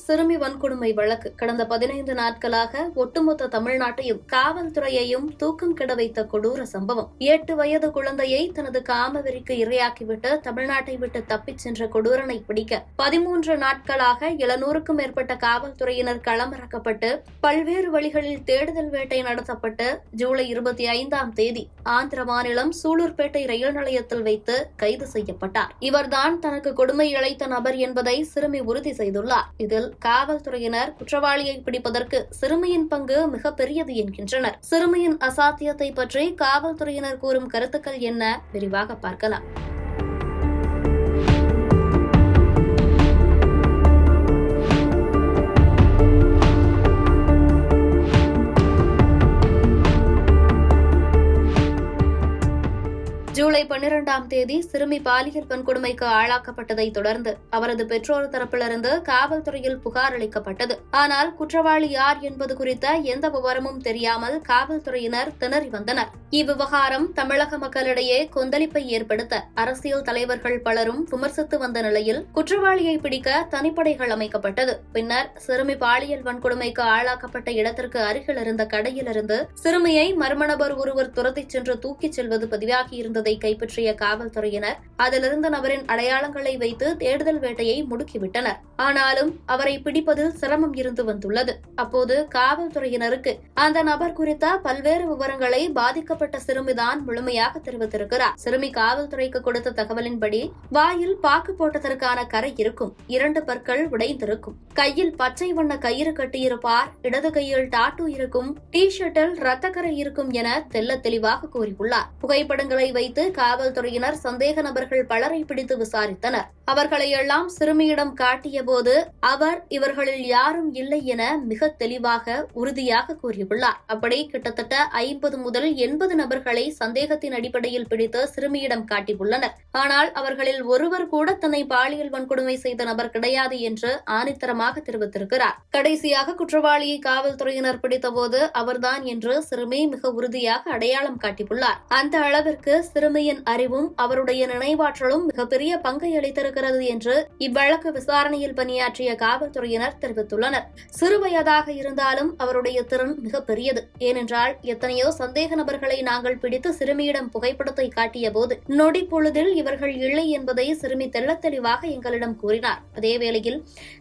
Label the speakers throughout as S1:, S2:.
S1: சிறுமி வன்கொடுமை வழக்கு கடந்த 15 நாட்களாக ஒட்டுமொத்த தமிழ்நாட்டையும் காவல்துறையையும் தூக்கம் கெட வைத்த கொடூர சம்பவம். 8 வயது குழந்தையை தனது காமவெறிக்கு இரையாக்கிவிட்டு தமிழ்நாட்டை விட்டு தப்பிச் சென்ற கொடூரனை பிடிக்க 13 நாட்களாக 700க்கும் மேற்பட்ட காவல்துறையினர் களமிறக்கப்பட்டு பல்வேறு வழிகளில் தேடுதல் வேட்டை நடத்தப்பட்டு ஜூலை 25ஆம் தேதி ஆந்திர மாநிலம் சூலூர்பேட்டை ரயில் நிலையத்தில் வைத்து கைது செய்யப்பட்டார். இவர்தான் தனக்கு கொடுமை இழைத்த நபர் என்பதை சிறுமி உறுதி செய்துள்ளார். இதில் காவல்துறையினர் குற்றவாளியை பிடிப்பதற்கு சிறுமியின் பங்கு மிகப்பெரியது என்கின்றனர். சிறுமியின் அசாத்தியத்தை பற்றி காவல்துறையினர் கூறும் கருத்துக்கள் என்ன? விரிவாக பார்க்கலாம். ஜூலை 12ஆம் தேதி சிறுமி பாலியல் வன்கொடுமைக்கு ஆளாக்கப்பட்டதை தொடர்ந்து அவரது பெற்றோர் தரப்பிலிருந்து காவல்துறையில் புகார் அளிக்கப்பட்டது. ஆனால் குற்றவாளி யார் என்பது குறித்த எந்த விவரமும் தெரியாமல் காவல்துறையினர் திணறி வந்தனர். இவ்விவகாரம் தமிழக மக்களிடையே கொந்தளிப்பை ஏற்படுத்த அரசியல் தலைவர்கள் பலரும் விமர்சித்து வந்த நிலையில் குற்றவாளியை பிடிக்க தனிப்படைகள் அமைக்கப்பட்டது. பின்னர் சிறுமி பாலியல் வன்கொடுமைக்கு ஆளாக்கப்பட்ட இடத்திற்கு அருகில் இருந்த கடையிலிருந்து சிறுமியை மர்ம நபர் ஒருவர் துரத்திச் சென்று தூக்கிச் செல்வது பதிவாகியிருந்தது. கைப்பற்றிய காவல்துறையினர் அதிலிருந்த நபரின் அடையாளங்களை வைத்து தேடுதல் வேட்டையை முடுக்கிவிட்டனர். ஆனாலும் அவரை பிடிப்பதில் சிரமம் இருந்து வந்துள்ளது. அப்போது காவல்துறையினருக்கு அந்த நபர் குறித்த பல்வேறு விவரங்களை பாதிக்கப்பட்ட சிறுமிதான் முழுமையாக தெரிவித்திருக்கிறார். சிறுமி காவல்துறைக்கு கொடுத்த தகவலின்படி வாயில் பாக்கு போட்டதற்கான கரை இருக்கும், 2 பற்கள் உடைந்திருக்கும், கையில் பச்சை வண்ண கயிறு கட்டியிருப்பார், இடது கையில் டாட்டூ இருக்கும், டி-ஷர்ட்டில் ரத்தக்கரை இருக்கும் என தெல்ல தெளிவாக கூறியுள்ளார். புகைப்படங்களை வைத்து காவல்துறையினர் சந்தேக நபர்கள் பலரை பிடித்து விசாரித்தனர். அவர்களை எல்லாம் சிறுமியிடம் காட்டிய போது அவர் இவர்களில் யாரும் இல்லை என மிக தெளிவாக உறுதியாக கூறியுள்ளார். அப்படி கிட்டத்தட்ட 50 முதல் 80 நபர்களை சந்தேகத்தின் அடிப்படையில் பிடித்து சிறுமியிடம் காட்டியுள்ளனர். ஆனால் அவர்களில் ஒருவர் கூட தன்னை பாலியல் வன்கொடுமை செய்த நபர் கிடையாது என்று ஆணித்தரமாக தெரிவித்திருக்கிறார். கடைசியாக குற்றவாளியை காவல்துறையினர் பிடித்தபோது அவர்தான் என்று சிறுமி மிக உறுதியாக அடையாளம் காட்டியுள்ளார். அந்த அளவிற்கு சிறுமியின் அறிவும் அவருடைய நினைவாற்றலும் மிகப்பெரிய பங்கை அளித்திருக்கிறது என்று இவ்வழக்கு விசாரணையில் பணியாற்றிய காவல்துறையினர் தெரிவித்துள்ளனர். சிறுவயதாக இருந்தாலும் அவருடைய திறன் மிகப்பெரியது. ஏனென்றால் எத்தனையோ சந்தேக நபர்களை நாங்கள் பிடித்து சிறுமியிடம் புகைப்படத்தை காட்டிய போது நொடி பொழுதில் இவர்கள் இல்லை என்பதை சிறுமி தெள்ளத் தெளிவாக எங்களிடம் கூறினார். அதேவேளையில்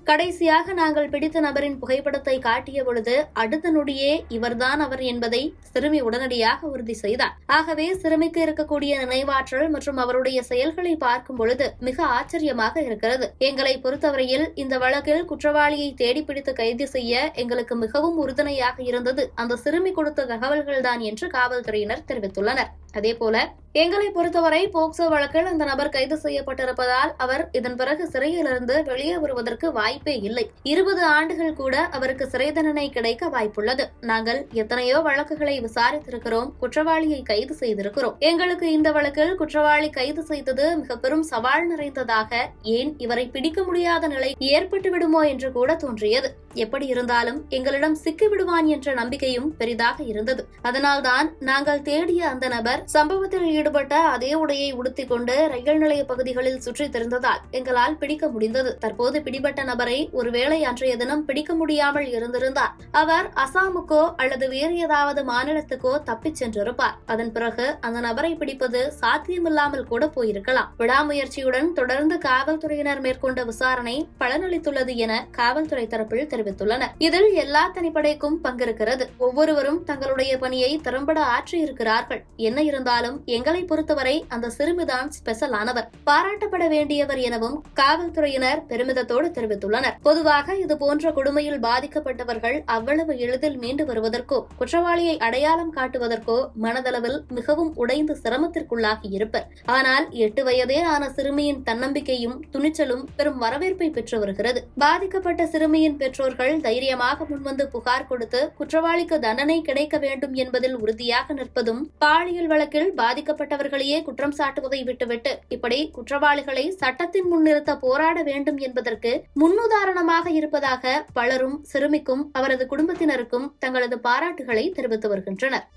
S1: கடைசியாக நாங்கள் பிடித்த நபரின் புகைப்படத்தை காட்டிய பொழுது அடுத்த நொடியே இவர்தான் அவர் என்பதை சிறுமி உடனடியாக உறுதி செய்தார். ஆகவே சிறுமிக்கு இருக்கக்கூடிய நினைவாற்றல் மற்றும் அவருடைய செயல்களை பார்க்கும் பொழுது மிக ஆச்சரியமாக இருக்கிறது. எங்களை பொறுத்தவரையில் இந்த வழக்கில் குற்றவாளியை தேடிப்பிடித்து கைது செய்ய எங்களுக்கு மிகவும் உறுதுணையாக இருந்தது அந்த சிறுமி கொடுத்த தகவல்கள்தான் என்று காவல்துறையினர் தெரிவித்துள்ளனர். அதேபோல எங்களை பொறுத்தவரை போக்சோ வழக்கில் அந்த நபர் கைது செய்யப்பட்டிருப்பதால் அவர் இதன் பிறகு சிறையிலிருந்து வெளியே வருவதற்கு வாய்ப்பே இல்லை. 20 ஆண்டுகள் கூட அவருக்கு சிறை தண்டனை கிடைக்க வாய்ப்புள்ளது. நாங்கள் எத்தனையோ வழக்குகளை விசாரித்திருக்கிறோம், குற்றவாளியை கைது செய்திருக்கிறோம். எங்களுக்கு இந்த வழக்கில் குற்றவாளி கைது செய்தது மிக பெரும் சவால் நிறைந்ததாக, ஏன் இவரை பிடிக்க முடியாத நிலை ஏற்பட்டு விடுமோ என்று கூட தோன்றியது. எப்படி இருந்தாலும் எங்களிடம் சிக்கிவிடுவான் என்ற நம்பிக்கையும் பெரிதாக இருந்தது. அதனால்தான் நாங்கள் தேடிய அந்த நபர் சம்பவத்தில் ஈடுபட்ட அதே உடையை உடுத்திக் கொண்டு ரயில் நிலைய பகுதிகளில் சுற்றித் திரிந்ததால் எங்களால் பிடிக்க முடிந்தது. தற்போது பிடிபட்ட நபரை ஒருவேளை அன்றைய தினம் பிடிக்க முடியாமல் இருந்திருந்தார் அவர் அசாமுக்கோ அல்லது வேறு ஏதாவது மாநிலத்துக்கோ தப்பிச் சென்றிருப்பார். அதன் பிறகு அந்த நபரை பிடிப்பது சாத்தியமில்லாமல் கூட போயிருக்கலாம். விடாமுயற்சியுடன் தொடர்ந்து காவல்துறையினர் மேற்கொண்ட விசாரணை பலனளித்துள்ளது என காவல்துறை தரப்பில் தெரிவித்துள்ளனர். இதில் எல்லா தனிப்படைக்கும் பங்கிருக்கிறது. ஒவ்வொருவரும் தங்களுடைய பணியை திறம்பட ஆற்றியிருக்கிறார்கள். என்ன இருந்தாலும் எங்களை பொறுத்தவரை அந்த சிறுமிதான் ஸ்பெஷல் ஆனவர், பாராட்டப்பட வேண்டியவர் எனவும் காவல்துறையினர் பெருமிதத்தோடு தெரிவித்துள்ளனர். பொதுவாக இதுபோன்ற கொடுமையில் பாதிக்கப்பட்டவர்கள் அவ்வளவு எளிதில் மீண்டு வருவதற்கோ குற்றவாளியை அடையாளம் காட்டுவதற்கோ மனதளவில் மிகவும் உடைந்து சிரமத்திற்குள்ளாகி இருப்பர். ஆனால் 8 வயதே ஆன சிறுமியின் தன்னம்பிக்கையும் துணிச்சலும் பெரும் வரவேற்பை பெற்று வருகிறது. பாதிக்கப்பட்ட சிறுமியின் பெற்றோர்கள் தைரியமாக முன்வந்து புகார் கொடுத்து குற்றவாளிக்கு தண்டனை கிடைக்க வேண்டும் என்பதில் உறுதியாக நிற்பதும் பாலியல் வழக்கில் பாதிக்கப்பட்டவர்களையே குற்றம் சாட்டுவதை விட்டுவிட்டு இப்படி குற்றவாளிகளை சட்டத்தின் முன் நிறுத்த போராட வேண்டும் என்பதற்கு முன்னுதாரணமாக இருப்பதாக பலரும் சிறுமிக்கும் அவரது குடும்பத்தினருக்கும் தங்களது பாராட்டுகளை தெரிவித்து வருகின்றனர்.